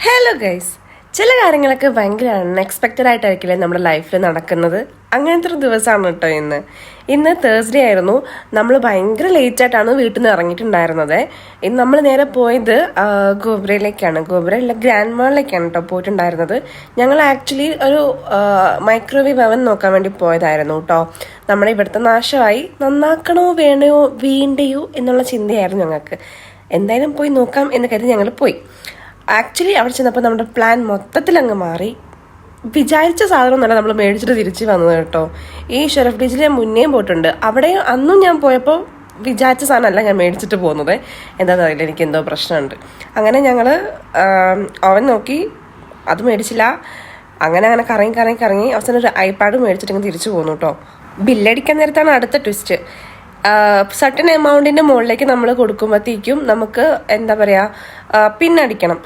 Hello guys, ചില കാര്യങ്ങളൊക്കെ ഭയങ്കര അൺഎക്സ്പെക്റ്റഡ് ആയിട്ടായിരിക്കില്ലേ നമ്മുടെ ലൈഫിൽ നടക്കുന്നത്. അങ്ങനത്തെ ഒരു ദിവസമാണ് കേട്ടോ ഇന്ന് തേഴ്സ്ഡേ ആയിരുന്നു. നമ്മൾ ഭയങ്കര ലേറ്റായിട്ടാണ് വീട്ടിൽ നിന്ന് ഇറങ്ങിയിട്ടുണ്ടായിരുന്നത്. ഇന്ന് നമ്മൾ നേരെ പോയത് ഗോബ്രയിലേക്കാണ്. ഗോബ്രയിലെ ഗ്രാൻഡ് മാളിലേക്കാണ് കേട്ടോ പോയിട്ടുണ്ടായിരുന്നത്. ഞങ്ങൾ ആക്ച്വലി ഒരു മൈക്രോവേവ് അവൻ നോക്കാൻ വേണ്ടി പോയതായിരുന്നു കേട്ടോ. നമ്മുടെ ഇവിടുത്തെ നാശമായി നന്നാക്കണോ വേണ്ടയോ എന്നുള്ള ചിന്തയായിരുന്നു ഞങ്ങൾക്ക്. എന്തായാലും പോയി നോക്കാം എന്ന് കരുതി ഞങ്ങൾ പോയി. ആക്ച്വലി അവിടെ ചെന്നപ്പോൾ നമ്മുടെ പ്ലാൻ മൊത്തത്തിൽ അങ്ങ് മാറി. വിചാരിച്ച സാധനമൊന്നുമല്ല നമ്മൾ മേടിച്ചിട്ട് തിരിച്ച് വന്നത് കേട്ടോ. ഈ ഷെറഫ് ഡിജിൽ ഞാൻ മുന്നേയും പോയിട്ടുണ്ട്. അവിടെ അന്നും ഞാൻ പോയപ്പോൾ വിചാരിച്ച സാധനമല്ല ഞാൻ മേടിച്ചിട്ട് പോകുന്നത്. എന്താണെന്ന് അറിയില്ല, എനിക്ക് എന്തോ പ്രശ്നമുണ്ട്. അങ്ങനെ ഞങ്ങൾ അവൻ നോക്കി, അത് മേടിച്ചില്ല. അങ്ങനെ കറങ്ങി അവസാനം ഒരു ഐപാഡ് മേടിച്ചിട്ട് തിരിച്ചു പോന്നു കേട്ടോ. ബില്ലടിക്കാൻ നേരത്താണ് അടുത്ത ട്വിസ്റ്റ്. സർട്ടൻ എമൗണ്ടിൻ്റെ മുകളിലേക്ക് നമ്മൾ കൊടുക്കുമ്പോഴത്തേക്കും നമുക്ക് എന്താ പറയുക, പിന്നടിക്കണം.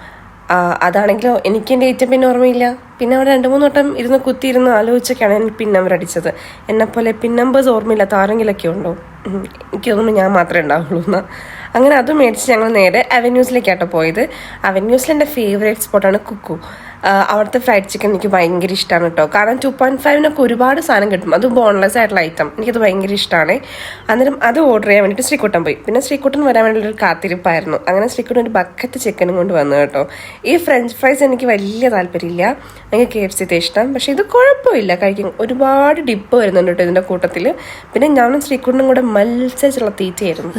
അതാണെങ്കിലോ എനിക്ക് എൻ്റെ ഏറ്റവും പിന്നെ ഓർമ്മയില്ല. പിന്നെ അവിടെ 2-3 വട്ടം കുത്തിയിരുന്ന് ആലോചിച്ചൊക്കെയാണ് എനിക്ക് പിൻ നമ്പർ അടിച്ചത്. എന്നെപ്പോലെ പിൻ നമ്പേഴ്സ് ഓർമ്മയില്ലാത്ത ആരെങ്കിലൊക്കെ ഉണ്ടോ? എനിക്ക് തോന്നുന്നു ഞാൻ മാത്രമേ ഉണ്ടാവുള്ളൂ എന്ന്. അങ്ങനെ അത് മേടിച്ച് ഞങ്ങൾ നേരെ അവന്യൂസിലേക്കാട്ടോ പോയത്. അവന്യൂസിൽ എൻ്റെ ഫേവറേറ്റ് സ്പോട്ടാണ് കുക്കു. അവിടുത്തെ ഫ്രൈഡ് ചിക്കൻ എനിക്ക് ഭയങ്കര ഇഷ്ടമാണ് കേട്ടോ. കാരണം 2.5 ഒരുപാട് സാധനം കിട്ടും. അത് ബോൺലെസ് ആയിട്ടുള്ള ഐറ്റം എനിക്കത് ഭയങ്കര ഇഷ്ടമാണ്. അന്നേരം അത് ഓർഡർ ചെയ്യാൻ വേണ്ടിയിട്ട് ശ്രീകുട്ടൻ പോയി. പിന്നെ ശ്രീകുട്ടൻ വരാൻ വേണ്ടിയൊരു കാത്തിരിപ്പായിരുന്നു. അങ്ങനെ ശ്രീകുട്ടൻ ഒരു ബക്കറ്റ് ചിക്കനും കൊണ്ട് വന്നു കേട്ടോ. ഈ ഫ്രഞ്ച് ഫ്രൈസ് എനിക്ക് വലിയ താല്പര്യമില്ല. എനിക്ക് KFC ഇഷ്ടം. പക്ഷേ ഇത് കുഴപ്പമില്ല, കഴിക്കും. ഒരുപാട് ഡിപ്പ് വരുന്നുണ്ട് കേട്ടോ ഇതിൻ്റെ കൂട്ടത്തിൽ. പിന്നെ ഞാനും ശ്രീകുട്ടനും കൂടെ മത്സരിച്ചുള്ള തീറ്റയായിരുന്നു.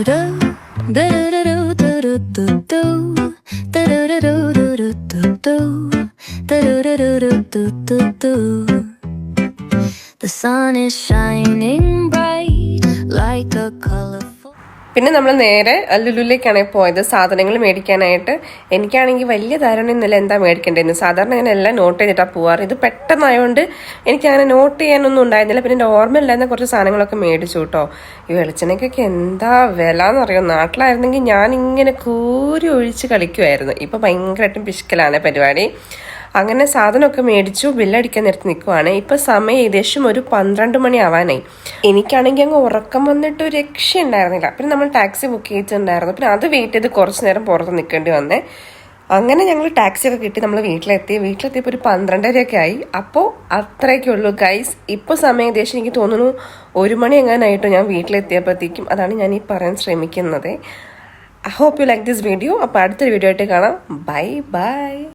The sun is shining bright like a colorful. പിന്നെ നമ്മൾ നേരെ ലുലുവിലേക്കാണ് പോയത് സാധനങ്ങൾ മേടിക്കാനായിട്ട്. എനിക്കാണെങ്കിൽ വലിയ ധാരണ ഇന്നലെ എന്താ മേടിക്കേണ്ടതെന്ന്. സാധാരണ ഞാൻ എല്ലാം നോട്ട് ചെയ്തിട്ടാണ് പോവാറ്. ഇത് പെട്ടെന്നായതുകൊണ്ട് എനിക്കങ്ങനെ നോട്ട് ചെയ്യാനൊന്നും ഉണ്ടായിരുന്നില്ല. പിന്നെ എൻ്റെ ഓർമ്മയില്ലായിരുന്ന കുറച്ച് സാധനങ്ങളൊക്കെ മേടിച്ചു കേട്ടോ. ഈ വെളിച്ചെണ്ണയ്ക്കൊക്കെ എന്താ വില എന്നറിയാം. നാട്ടിലായിരുന്നെങ്കിൽ ഞാനിങ്ങനെ കൂരി ഒഴിച്ച് കളിക്കുമായിരുന്നു. ഇപ്പം ഭയങ്കരമായിട്ടും പിശുക്കലാണ് പരിപാടി. അങ്ങനെ സാധനമൊക്കെ മേടിച്ചു. ബില്ലടിക്കാൻ നേരത്ത് നിൽക്കുവാണ്. ഇപ്പം സമയം ഏകദേശം ഒരു 12 മണി ആവാനായി. എനിക്കാണെങ്കിൽ അങ്ങ് ഉറക്കം വന്നിട്ട് ഒരു രക്ഷയുണ്ടായിരുന്നില്ല. പിന്നെ നമ്മൾ ടാക്സി ബുക്ക് ചെയ്തിട്ടുണ്ടായിരുന്നു. പിന്നെ അത് വെയിറ്റ് ചെയ്ത് കുറച്ച് നേരം പുറത്ത് നിൽക്കേണ്ടി വന്നേ. അങ്ങനെ ഞങ്ങൾ ടാക്സിയൊക്കെ കിട്ടി നമ്മൾ വീട്ടിലെത്തിയപ്പോൾ ഒരു 12:30 ആയി. അപ്പോൾ അത്രയൊക്കെ ഉള്ളൂ ഗൈസ്. ഇപ്പോൾ സമയം ഏകദേശം എനിക്ക് തോന്നുന്നു 1 മണി എങ്ങാനായിട്ടോ ഞാൻ വീട്ടിലെത്തിയപ്പോഴത്തേക്കും. അതാണ് ഞാൻ ഈ പറയാൻ ശ്രമിക്കുന്നത്. I hope you like this video. അപ്പോൾ അടുത്തൊരു വീഡിയോ ആയിട്ട് കാണാം. ബൈ.